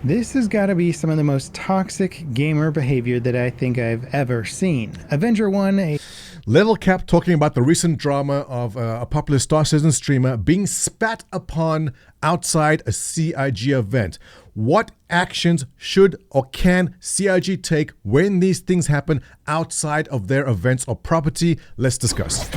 This has got to be some of the most toxic gamer behavior that I think I've ever seen. Avenger 1, Level Cap talking about the recent drama of a popular Star Citizen streamer being spat upon outside a CIG event. What actions should or can CIG take when these things happen outside of their events or property? Let's discuss.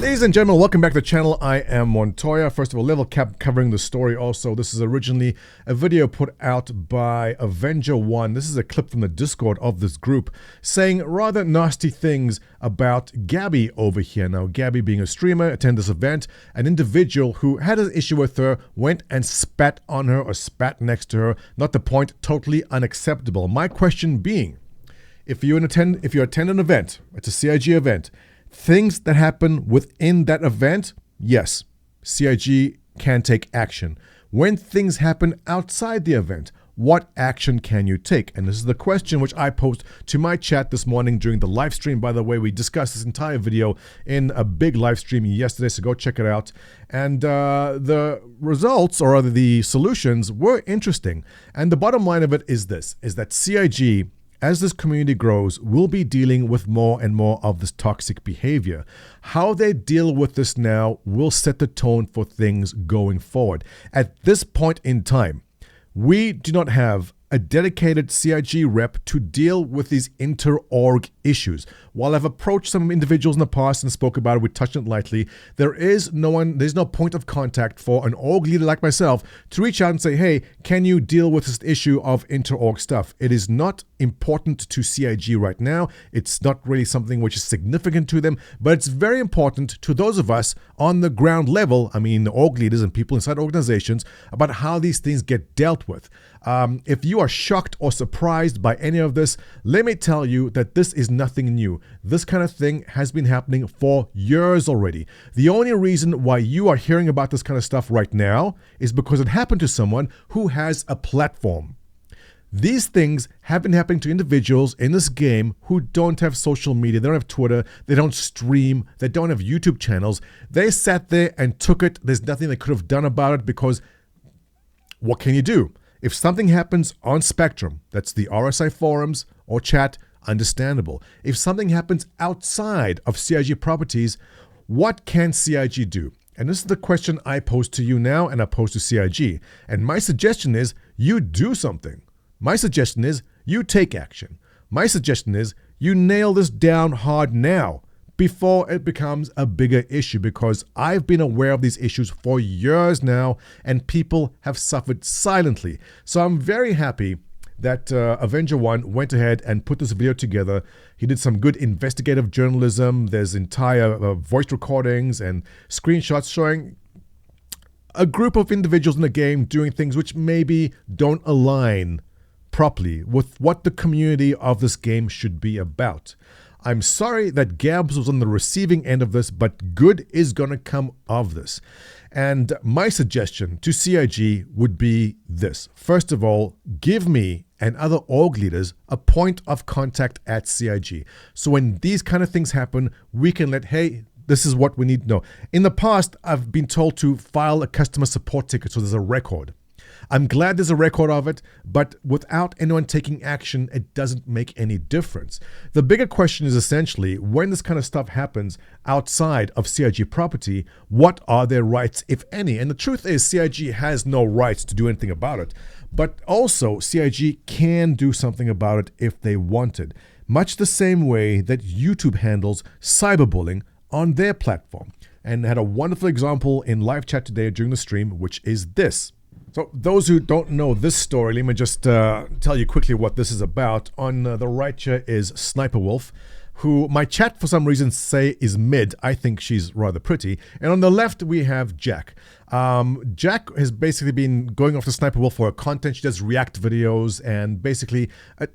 Ladies and gentlemen, welcome back to the channel. I am Montoya. First of all, Level Cap covering the story also. This is originally a video put out by Avenger 1. This is a clip from the Discord of this group saying rather nasty things about Gabby over here. Now, Gabby being a streamer, attended this event. An individual who had an issue with her went and spat on her or spat next to her. Not the point, totally unacceptable. My question being, if you attend an event, it's a CIG event, things that happen within that event, yes, CIG can take action. When things happen outside the event, what action can you take? And this is the question which I posed to my chat this morning during the live stream. By the way, we discussed this entire video in a big live stream yesterday, so go check it out. And the results, or rather the solutions, were interesting. And the bottom line of it is this, is that CIG, as this community grows, will be dealing with more and more of this toxic behavior. How they deal with this now will set the tone for things going forward. At this point in time, we do not have a dedicated CIG rep to deal with these inter-org issues. While I've approached some individuals in the past and spoke about it, we touched it lightly, there's no point of contact for an org leader like myself to reach out and say, hey, can you deal with this issue of inter-org stuff? It is not important to CIG right now. It's not really something which is significant to them, but it's very important to those of us on the ground level, I mean, the org leaders and people inside organizations, about how these things get dealt with. If you are shocked or surprised by any of this, let me tell you that this is nothing new. This kind of thing has been happening for years already. The only reason why you are hearing about this kind of stuff right now is because it happened to someone who has a platform. These things have been happening to individuals in this game who don't have social media, they don't have Twitter, they don't stream, they don't have YouTube channels. They sat there and took it. There's nothing they could have done about it because what can you do? If something happens on Spectrum, that's the RSI forums or chat, understandable. If something happens outside of CIG properties, what can CIG do? And this is the question I pose to you now and I pose to CIG. And my suggestion is you do something. My suggestion is you take action. My suggestion is you nail this down hard now before it becomes a bigger issue, because I've been aware of these issues for years now and people have suffered silently. So I'm very happy that Avenger 1 went ahead and put this video together. He did some good investigative journalism. There's entire voice recordings and screenshots showing a group of individuals in the game doing things which maybe don't align properly with what the community of this game should be about. I'm sorry that Gabs was on the receiving end of this, but good is going to come of this. And my suggestion to CIG would be this. First of all, give me and other org leaders a point of contact at CIG. So when these kind of things happen, we can hey, this is what we need to know. In the past, I've been told to file a customer support ticket so there's a record. I'm glad there's a record of it, but without anyone taking action, it doesn't make any difference. The bigger question is essentially, when this kind of stuff happens outside of CIG property, what are their rights, if any? And the truth is, CIG has no rights to do anything about it. But also, CIG can do something about it if they wanted. Much the same way that YouTube handles cyberbullying on their platform. And had a wonderful example in live chat today during the stream, which is this. So those who don't know this story, let me just tell you quickly what this is about. On the right here is Sniper Wolf, who my chat for some reason say is mid. I think she's rather pretty. And on the left we have Jack. Jack has basically been going after Sniper Wolf for her content. She does react videos and basically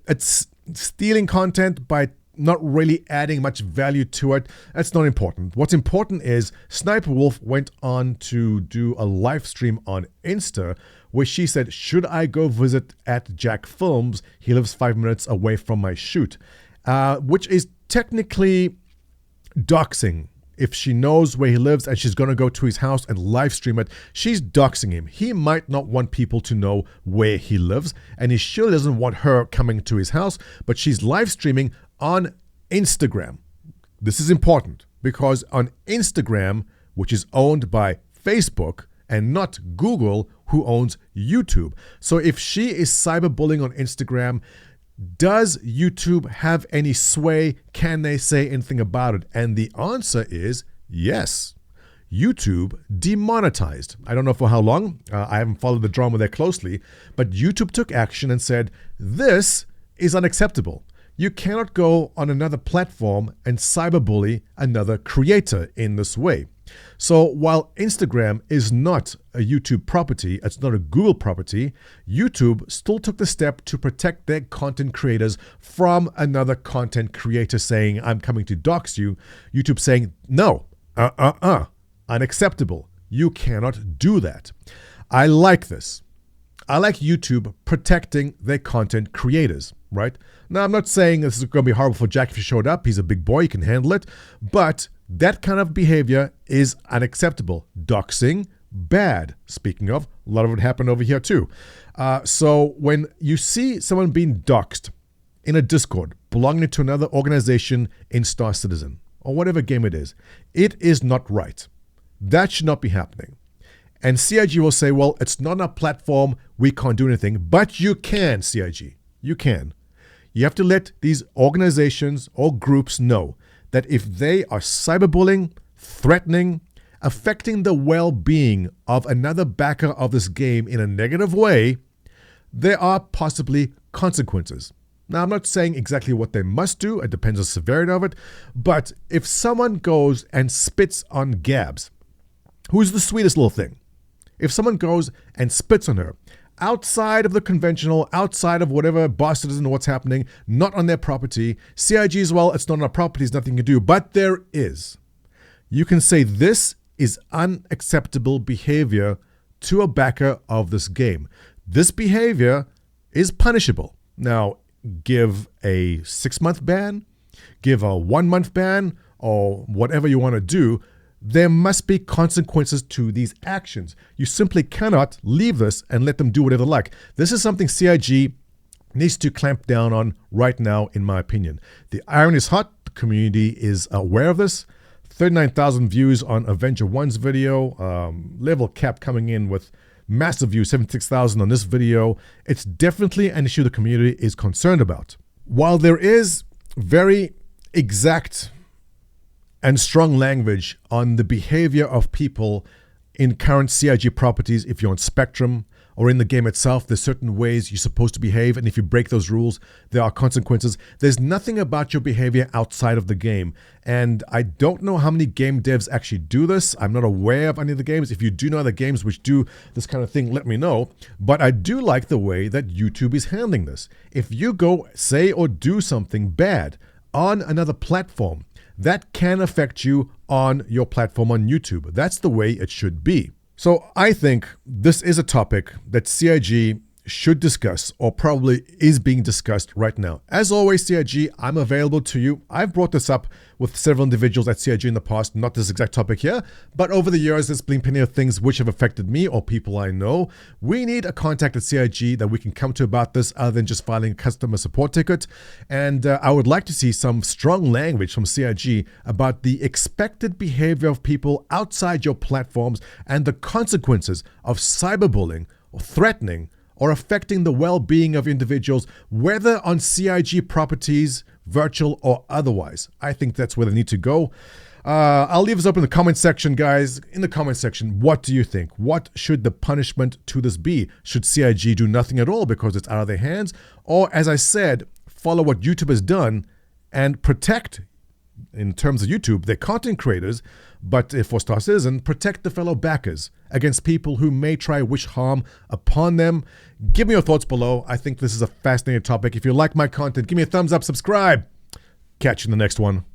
it's stealing content by not really adding much value to it. That's not important. What's important is Sniper Wolf went on to do a live stream on Insta where she said, should I go visit at Jack Films? He lives 5 minutes away from my shoot, which is technically doxing if she knows where he lives and she's going to go to his house and live stream it, she's doxing him. He might not want people to know where he lives, and he surely doesn't want her coming to his house, but she's live streaming on Instagram. This is important because on Instagram, which is owned by Facebook and not Google, who owns YouTube. So if she is cyberbullying on Instagram, does YouTube have any sway? Can they say anything about it? And the answer is yes. YouTube demonetized. I don't know for how long. I haven't followed the drama there closely, but YouTube took action and said, this is unacceptable. You cannot go on another platform and cyberbully another creator in this way. So while Instagram is not a YouTube property, it's not a Google property, YouTube still took the step to protect their content creators from another content creator saying, I'm coming to dox you. YouTube saying, no, unacceptable. You cannot do that. I like this. I like YouTube protecting their content creators, right? Now, I'm not saying this is going to be horrible for Jack if he showed up. He's a big boy. He can handle it. But that kind of behavior is unacceptable. Doxing, bad. Speaking of, a lot of it happened over here too. So when you see someone being doxed in a Discord belonging to another organization in Star Citizen or whatever game it is not right. That should not be happening. And CIG will say, well, it's not a platform, we can't do anything. But you can, CIG. You can. You have to let these organizations or groups know that if they are cyberbullying, threatening, affecting the well-being of another backer of this game in a negative way, there are possibly consequences. Now, I'm not saying exactly what they must do. It depends on the severity of it. But if someone goes and spits on Gabs, who's the sweetest little thing, if someone goes and spits on her, outside of the conventional, outside of whatever Boston doesn't know what's happening, not on their property, CIG as well, it's not on our property, there's nothing you can do, but there is. You can say this is unacceptable behavior to a backer of this game. This behavior is punishable. Now, give a 6-month ban, give a 1-month ban, or whatever you want to do. There must be consequences to these actions. You simply cannot leave this and let them do whatever they like. This is something CIG needs to clamp down on right now, in my opinion. The iron is hot. The community is aware of this. 39,000 views on Avenger 1's video. Level Cap coming in with massive views, 76,000 on this video. It's definitely an issue the community is concerned about. While there is very exact and strong language on the behavior of people in current CIG properties, if you're on Spectrum or in the game itself, there's certain ways you're supposed to behave, and if you break those rules, there are consequences. There's nothing about your behavior outside of the game, and I don't know how many game devs actually do this. I'm not aware of any of the games. If you do know other games which do this kind of thing, let me know. But I do like the way that YouTube is handling this. If you go say or do something bad on another platform, that can affect you on your platform on YouTube. That's the way it should be. So I think this is a topic that CIG should discuss, or probably is being discussed right now. As always, CIG, I'm available to you. I've brought this up with several individuals at CIG in the past, not this exact topic here, but over the years, there's been plenty of things which have affected me or people I know. We need a contact at CIG that we can come to about this other than just filing a customer support ticket. And I would like to see some strong language from CIG about the expected behavior of people outside your platforms and the consequences of cyberbullying or threatening or affecting the well-being of individuals, whether on CIG properties, virtual or otherwise. I think that's where they need to go. I'll leave this up in the comment section, guys. In the comment section, what do you think? What should the punishment to this be? Should CIG do nothing at all because it's out of their hands? Or, as I said, follow what YouTube has done and protect, in terms of YouTube, their content creators, but for Star Citizen, protect the fellow backers against people who may try wish harm upon them. Give me your thoughts below. I think this is a fascinating topic. If you like my content, give me a thumbs up, subscribe. Catch you in the next one.